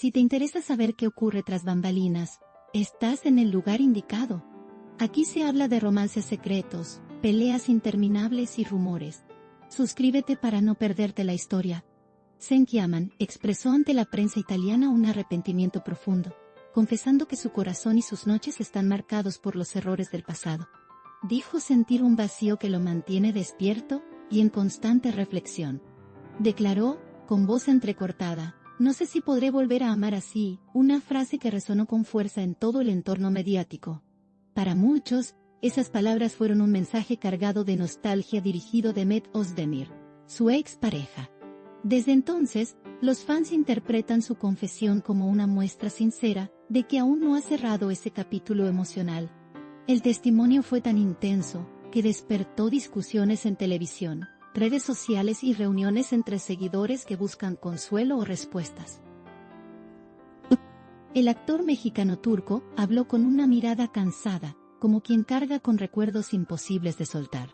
Si te interesa saber qué ocurre tras bambalinas, estás en el lugar indicado. Aquí se habla de romances secretos, peleas interminables y rumores. Suscríbete para no perderte la historia. Cenk Yaman expresó ante la prensa italiana un arrepentimiento profundo, confesando que su corazón y sus noches están marcados por los errores del pasado. Dijo sentir un vacío que lo mantiene despierto y en constante reflexión. Declaró, con voz entrecortada, "No sé si podré volver a amar así", una frase que resonó con fuerza en todo el entorno mediático. Para muchos, esas palabras fueron un mensaje cargado de nostalgia dirigido a Demet Özdemir, su expareja. Desde entonces, los fans interpretan su confesión como una muestra sincera de que aún no ha cerrado ese capítulo emocional. El testimonio fue tan intenso que despertó discusiones en televisión, redes sociales y reuniones entre seguidores que buscan consuelo o respuestas. El actor mexicano-turco habló con una mirada cansada, como quien carga con recuerdos imposibles de soltar.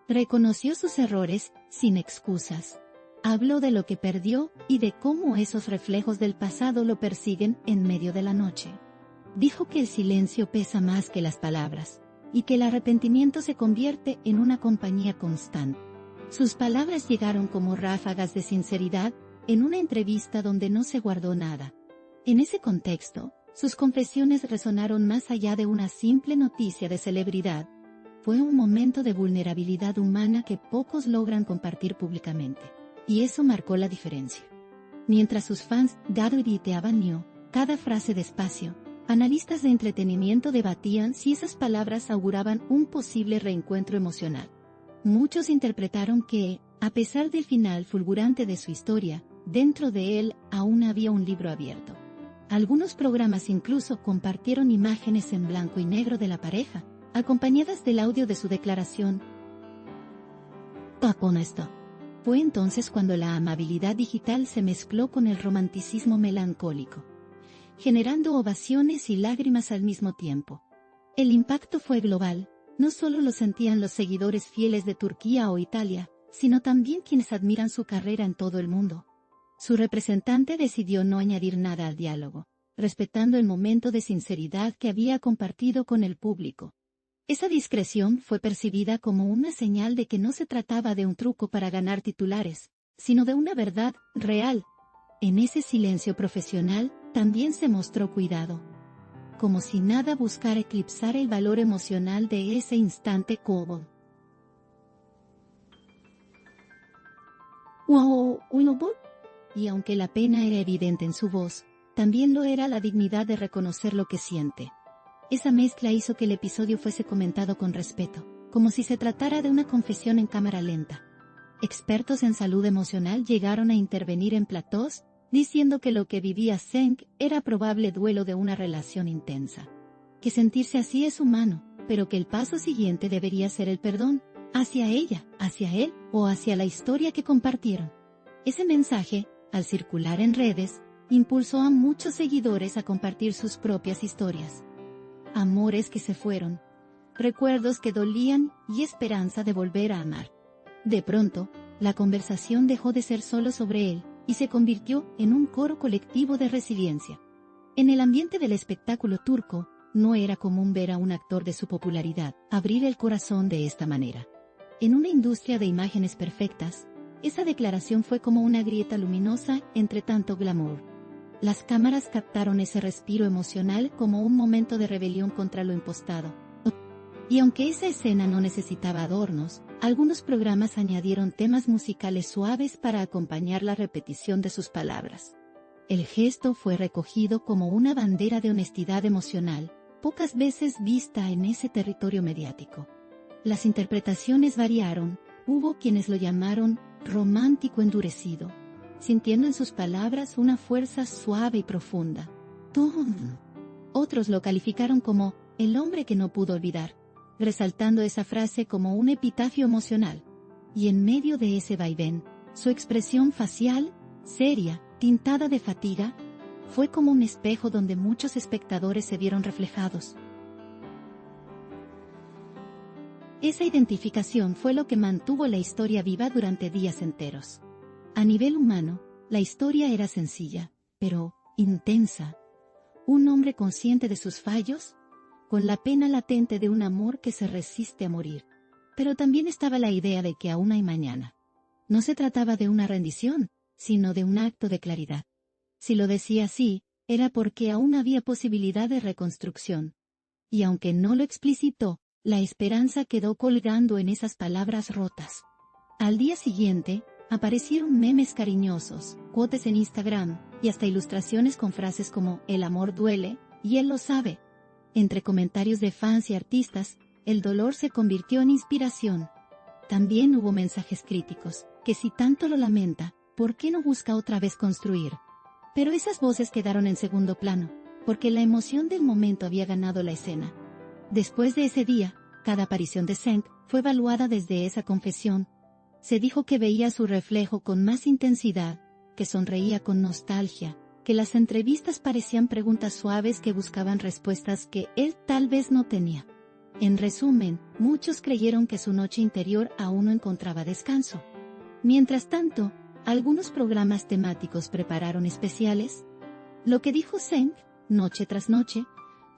Reconoció sus errores, sin excusas. Habló de lo que perdió y de cómo esos reflejos del pasado lo persiguen en medio de la noche. Dijo que el silencio pesa más que las palabras, y que el arrepentimiento se convierte en una compañía constante. Sus palabras llegaron como ráfagas de sinceridad, en una entrevista donde no se guardó nada. En ese contexto, sus confesiones resonaron más allá de una simple noticia de celebridad. Fue un momento de vulnerabilidad humana que pocos logran compartir públicamente. Y eso marcó la diferencia. Mientras sus fans gritaban cada frase despacio, analistas de entretenimiento debatían si esas palabras auguraban un posible reencuentro emocional. Muchos interpretaron que, a pesar del final fulgurante de su historia, dentro de él aún había un libro abierto. Algunos programas incluso compartieron imágenes en blanco y negro de la pareja, acompañadas del audio de su declaración. Con esto. Fue entonces cuando la amabilidad digital se mezcló con el romanticismo melancólico, generando ovaciones y lágrimas al mismo tiempo. El impacto fue global, no solo lo sentían los seguidores fieles de Turquía o Italia, sino también quienes admiran su carrera en todo el mundo. Su representante decidió no añadir nada al diálogo, respetando el momento de sinceridad que había compartido con el público. Esa discreción fue percibida como una señal de que no se trataba de un truco para ganar titulares, sino de una verdad real. En ese silencio profesional, también se mostró cuidado. Como si nada buscara eclipsar el valor emocional de ese instante como. Y aunque la pena era evidente en su voz, también lo era la dignidad de reconocer lo que siente. Esa mezcla hizo que el episodio fuese comentado con respeto, como si se tratara de una confesión en cámara lenta. Expertos en salud emocional llegaron a intervenir en platós, diciendo que lo que vivía Cenk era probable duelo de una relación intensa. Que sentirse así es humano, pero que el paso siguiente debería ser el perdón, hacia ella, hacia él o hacia la historia que compartieron. Ese mensaje, al circular en redes, impulsó a muchos seguidores a compartir sus propias historias. Amores que se fueron, recuerdos que dolían y esperanza de volver a amar. De pronto, la conversación dejó de ser solo sobre él, y se convirtió en un coro colectivo de resiliencia. En el ambiente del espectáculo turco, no era común ver a un actor de su popularidad abrir el corazón de esta manera. En una industria de imágenes perfectas, esa declaración fue como una grieta luminosa entre tanto glamour. Las cámaras captaron ese respiro emocional como un momento de rebelión contra lo impostado. Y aunque esa escena no necesitaba adornos, algunos programas añadieron temas musicales suaves para acompañar la repetición de sus palabras. El gesto fue recogido como una bandera de honestidad emocional, pocas veces vista en ese territorio mediático. Las interpretaciones variaron, hubo quienes lo llamaron romántico endurecido, sintiendo en sus palabras una fuerza suave y profunda. Otros lo calificaron como el hombre que no pudo olvidar, resaltando esa frase como un epitafio emocional. Y en medio de ese vaivén, su expresión facial, seria, tintada de fatiga, fue como un espejo donde muchos espectadores se vieron reflejados. Esa identificación fue lo que mantuvo la historia viva durante días enteros. A nivel humano, la historia era sencilla, pero intensa. Un hombre consciente de sus fallos, con la pena latente de un amor que se resiste a morir. Pero también estaba la idea de que aún hay mañana. No se trataba de una rendición, sino de un acto de claridad. Si lo decía así, era porque aún había posibilidad de reconstrucción. Y aunque no lo explicitó, la esperanza quedó colgando en esas palabras rotas. Al día siguiente, aparecieron memes cariñosos, quotes en Instagram, y hasta ilustraciones con frases como "el amor duele", y él lo sabe. Entre comentarios de fans y artistas, el dolor se convirtió en inspiración. También hubo mensajes críticos, que si tanto lo lamenta, ¿por qué no busca otra vez construir? Pero esas voces quedaron en segundo plano, porque la emoción del momento había ganado la escena. Después de ese día, cada aparición de Zeng fue evaluada desde esa confesión. Se dijo que veía su reflejo con más intensidad, que sonreía con nostalgia, que las entrevistas parecían preguntas suaves que buscaban respuestas que él tal vez no tenía. En resumen, muchos creyeron que su noche interior aún no encontraba descanso. Mientras tanto, algunos programas temáticos prepararon especiales. Lo que dijo Zeng, noche tras noche,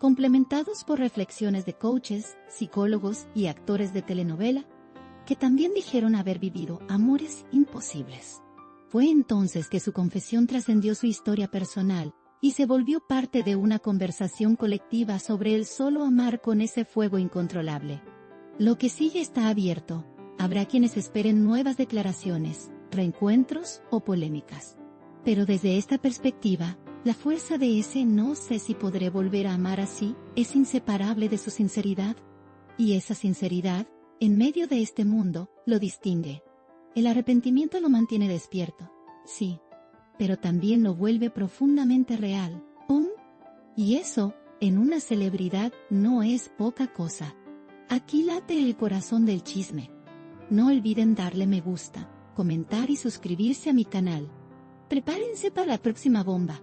complementados por reflexiones de coaches, psicólogos y actores de telenovela, que también dijeron haber vivido amores imposibles. Fue entonces que su confesión trascendió su historia personal, y se volvió parte de una conversación colectiva sobre el solo amar con ese fuego incontrolable. Lo que sigue está abierto. Habrá quienes esperen nuevas declaraciones, reencuentros o polémicas. Pero desde esta perspectiva, la fuerza de ese "no sé si podré volver a amar así" es inseparable de su sinceridad. Y esa sinceridad, en medio de este mundo, lo distingue. El arrepentimiento lo mantiene despierto, sí, pero también lo vuelve profundamente real. Y eso, en una celebridad, no es poca cosa. Aquí late el corazón del chisme. No olviden darle me gusta, comentar y suscribirse a mi canal. Prepárense para la próxima bomba.